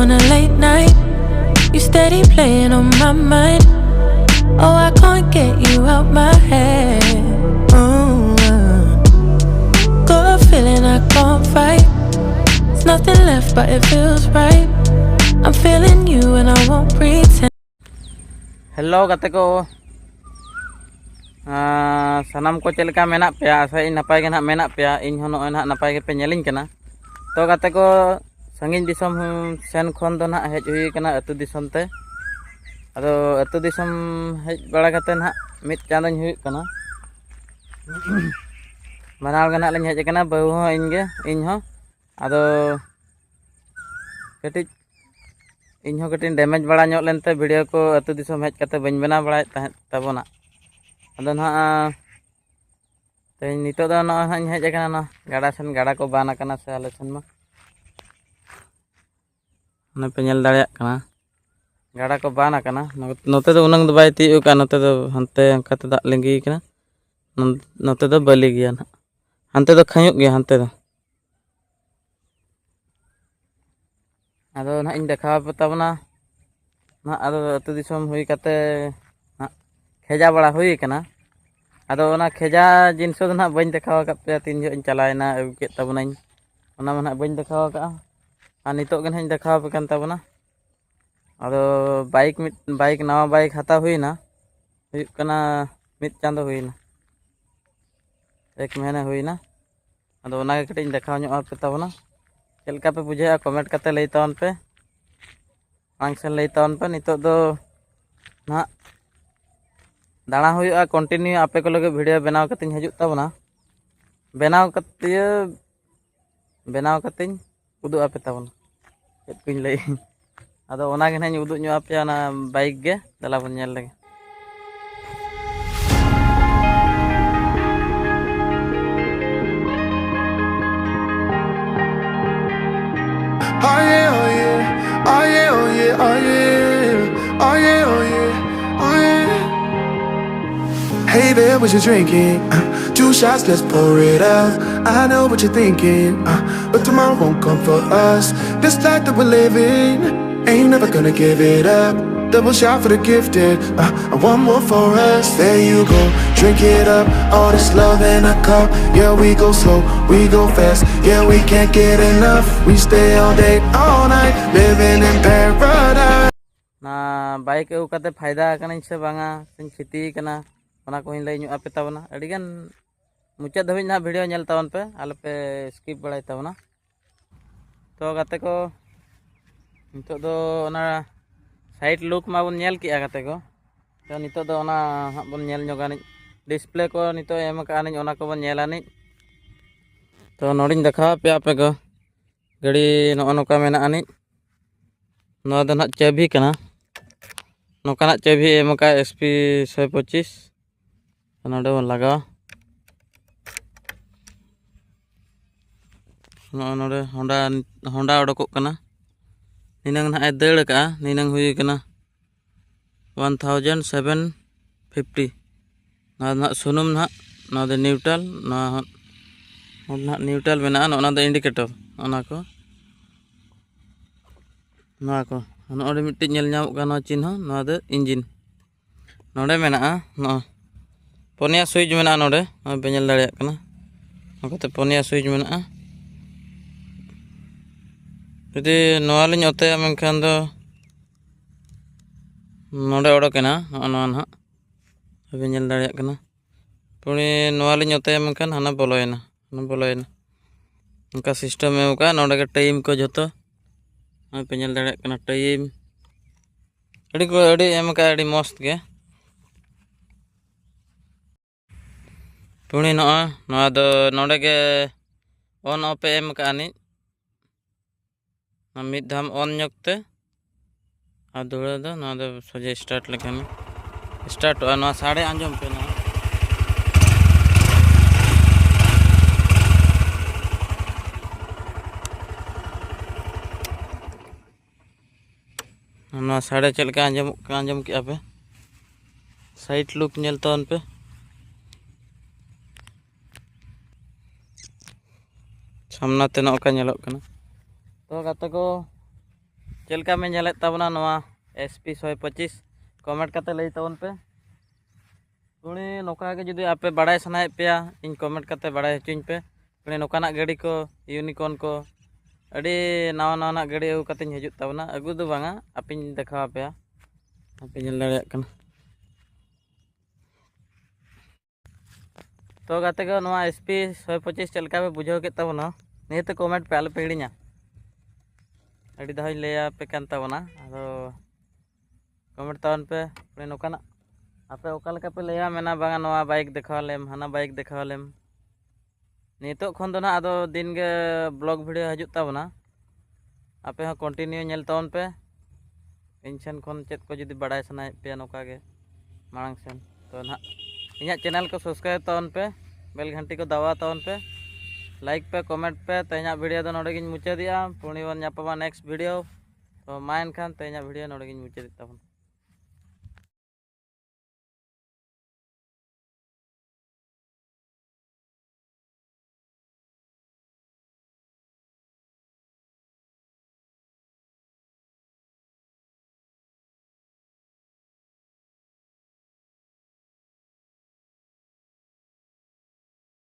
on a late night. You steady playing on my mind. Oh, I can't get you out my head. Got a feeling I can't fight. There's nothing left but it feels right. I'm feeling you and I won't pretend. Hello kate ko. Sanam ko chelka menak pea asa in napai ge nak menak pea in hono nak napai ge pe nyelin kana. To kate ko sangin disom sen khon do nak hej hui kana atu disom te. Ado atu disom hej bala kate nak mit chandoñ hui kana. Manal ge nak leng hej kana bau ho in ho. Ado ketik इन हो कटिन damage बड़ा ñok लेनते video को अतु दिसम hedge कते बन बना बड़ा तबना अदो ना ते नितो द न हन हेज kana ना गाड़ा सन गाड़ा को बाना kana से आले सन मा ने पे ñel दाड़िया kana गाड़ा को बाना kana नोते दो उनंग दो बाय ती का नोते दो हनते अंकते दा लेंगी kana नोते दो बलि गया ना हनते दो खयुक गया हनते दो ᱟᱫᱚ ᱱᱟᱦᱟᱜ ᱤᱧ ᱫᱮᱠᱷᱟᱣ ᱯᱮᱛᱟᱵᱚᱱᱟ ᱱᱟᱦᱟᱜ ᱟᱫᱚ ᱟᱹᱛᱩ ᱫᱤᱥᱚᱢ ᱦᱩᱭ ᱠᱟᱛᱮ ᱱᱟᱦᱟᱜ ᱠᱷᱮᱡᱟ ᱵᱟᱲᱟ ᱦᱩᱭ ᱠᱟᱱᱟ ᱟᱫᱚ ᱚᱱᱟ ᱠᱷᱮᱡᱟ ᱡᱤᱱᱤᱥ ᱫᱚ ᱱᱟᱦᱟᱜ ᱵᱟᱹᱧ ᱫᱮᱠᱷᱟᱣ ᱟᱠᱟᱫ ᱯᱮᱭᱟ ᱛᱤᱱ ᱡᱚᱦᱚᱜ ᱤᱧ ᱪᱟᱞᱟᱣᱮᱱᱟ ᱟᱹᱜᱩ ᱠᱮᱫ ᱛᱟᱵᱚᱱᱟᱹᱧ ᱚᱱᱟ ᱢᱟ ᱱᱟᱦᱟᱜ ᱵᱟᱹᱧ ᱫᱮᱠᱷᱟᱣ ᱟᱠᱟᱫᱼᱟ ᱟᱨ ᱱᱤᱛᱚᱜ ᱜᱮ ᱱᱟᱦᱟᱜ ᱤᱧ ᱫᱮᱠᱷᱟᱣ ᱟᱯᱮ ᱠᱟᱱ ᱛᱟᱵᱚᱱᱟ ᱟᱫᱚ ᱵᱟᱭᱤᱠ ᱱᱟᱣᱟ ᱵᱟᱭᱤᱠ ᱦᱟᱛᱟᱣ ᱦᱩᱭᱱᱟ ᱦᱩᱭᱩᱜ ᱠᱟᱱᱟ ᱢᱤᱫ ᱪᱟᱸᱫᱳ ᱦᱩᱭᱱᱟ एक महीना हुईना अदो ओना के कटिंग देखाव ᱧᱚᱜ ᱟᱯᱮ ᱛᱟᱵᱚᱱᱟ ᱪᱮᱫ ᱞᱮᱠᱟ ᱯᱮ ᱵᱩᱡᱷᱟᱹᱣᱟ कमेंट करते लई तावन पे आंगसन लई तावन पे नितो दो ना दाणा हुआ कंटिन्यू आपे को लगे वीडियो बनाव कतिन हजु ताबना बनाव कतिन उदु आपे ताबना चेत कुñ लई अदो ओना गे नाñ उदु ᱧᱚᱜ आपे ना बाइक गे दला बन ñel लगे Oh yeah, oh yeah, oh yeah, oh yeah, oh yeah, oh yeah, oh yeah, oh yeah. Hey there, what you drinking? 2 shots, let's pour it out. I know what you're thinking, but tomorrow won't come for us. This life that we're living, ain't never gonna give it up. Double shot for the gifted, and one more for us. There you go, drink it up. All this love in a cup. Yeah, we go slow, we go fast. Yeah, we can't get enough. We stay all day, all night, living in paradise. ना bike अगु कते फायदा कना से बांगा सिन खेती कना ओना को लई ᱧᱚᱜ ᱟᱯᱮ ᱛᱟᱵᱚᱱᱟ ᱟᱹᱰᱤ ᱜᱟᱱ ᱢᱩᱪᱟᱹᱫ ᱫᱷᱟᱹᱵᱤᱡ ᱱᱟ ᱵᱷᱤᱰᱤᱭᱳ ᱧᱮᱞ ᱛᱟᱵᱚᱱ ᱯᱮ ᱟᱞᱚ ᱯᱮ ᱥᱠᱤᱯ ᱵᱟᱲᱟᱭ ᱛᱟᱵᱚᱱᱟ तो गाते को नितो दो ओना साइड लुक मा बन ñel किया गाते को तो नितो दो ओना हां बन ñel ñोगानी डिस्प्ले को नितो एम का नहीं ओना को बन ñelaनी तो नोडिन देखा पे आपे को गाड़ी नो नोका मेना आनी नो दो ना चाबी कना नोकाना चाबी एम का SP 125 नोडे बन लगा नोडे होंडा उडको कना निनंग ना दड़ का निनंग हुई कना 1750 ना सुनुम ना दे न्यूट्रल ना न्यूट्रल मेना ना दे इंडिकेटर ओना को नोडे मिट्टी ñel ñamuk kana चिन्ह ना दे इंजिन नोडे मेना ना पोनिया स्विच मेना नोडे पे ñel दाड़िया कना नोकते पोनिया स्विच मेना जुदी नोआ लिñ ओतेया मेनखान दो नोडे ओडोकेना ना पे ñel दाड़िया कना पुणी नोआ लिñ ओतेया मेनखान हाना बोलोयना उनका सिस्टम है उनका नोडे के टाइम को जतो पे ñel दाड़िया कना टाइम अड़ी एम का अड़ी मस्त के पुणी नोआ दो नोडे के ऑन ऑफ एम का आनी मिद धाम ऑन ñokते आ दुड़ा दो ना दो सोजे स्टार्ट लेखान स्टार्ट ना साड़े आंजम पे ना साड़े चल के आंजम किया पे साइड लुक ñelता उन पे सामना ते नोका ñelok kana तो गाते को चलका में नेलेत ताबना नोआ SP 125 कमेंट करते लई ताबन पे पुणे नौका के जुदी आपे बड़ाय सनाए पेया इन कमेंट करते बड़ाय हचुኝ पे पुणे नौकाना गाड़ी को यूनिकॉर्न को अड़ी नावा नावा गाड़ी अगु कते हजु ताबना अगु दो बांगा आपिन देखावा पेया आपे नेल दाड़ेया कना तो गाते को नोआ SP 125 चलका पे बुझाव के ताबना नियते कमेंट पे आले पे हिड़िña अड़ी दहाई लेया पे कान ताबना आदो कमेंट ताबन पे पुणे नौकाना आपे ओका लेका पे लेया मेना बांगा नोआ बाइक देखावलेम हाना बाइक देखावलेम नितो खन दो ना आदो दिन के ब्लॉग वीडियो हजु ताबना आपे हो कंटिन्यू नेल ताबन पे इनसेन खन चेत को जुदी बड़ाय सनाए पे नौका के मांग सेन तो ना इᱧᱟᱹᱜ चैनल को सब्सक्राइब ताबन पे बेल घंटी को दबाव ताबन पे लाइक पे कमेंट पे तेहना वीडियो दो नोडे गिन मुचादिया पुणी बन ᱧᱟᱯᱟᱢᱟ नेक्स्ट वीडियो तो मा एनखान तेहना वीडियो नोडे गिन मुचादि ताबन।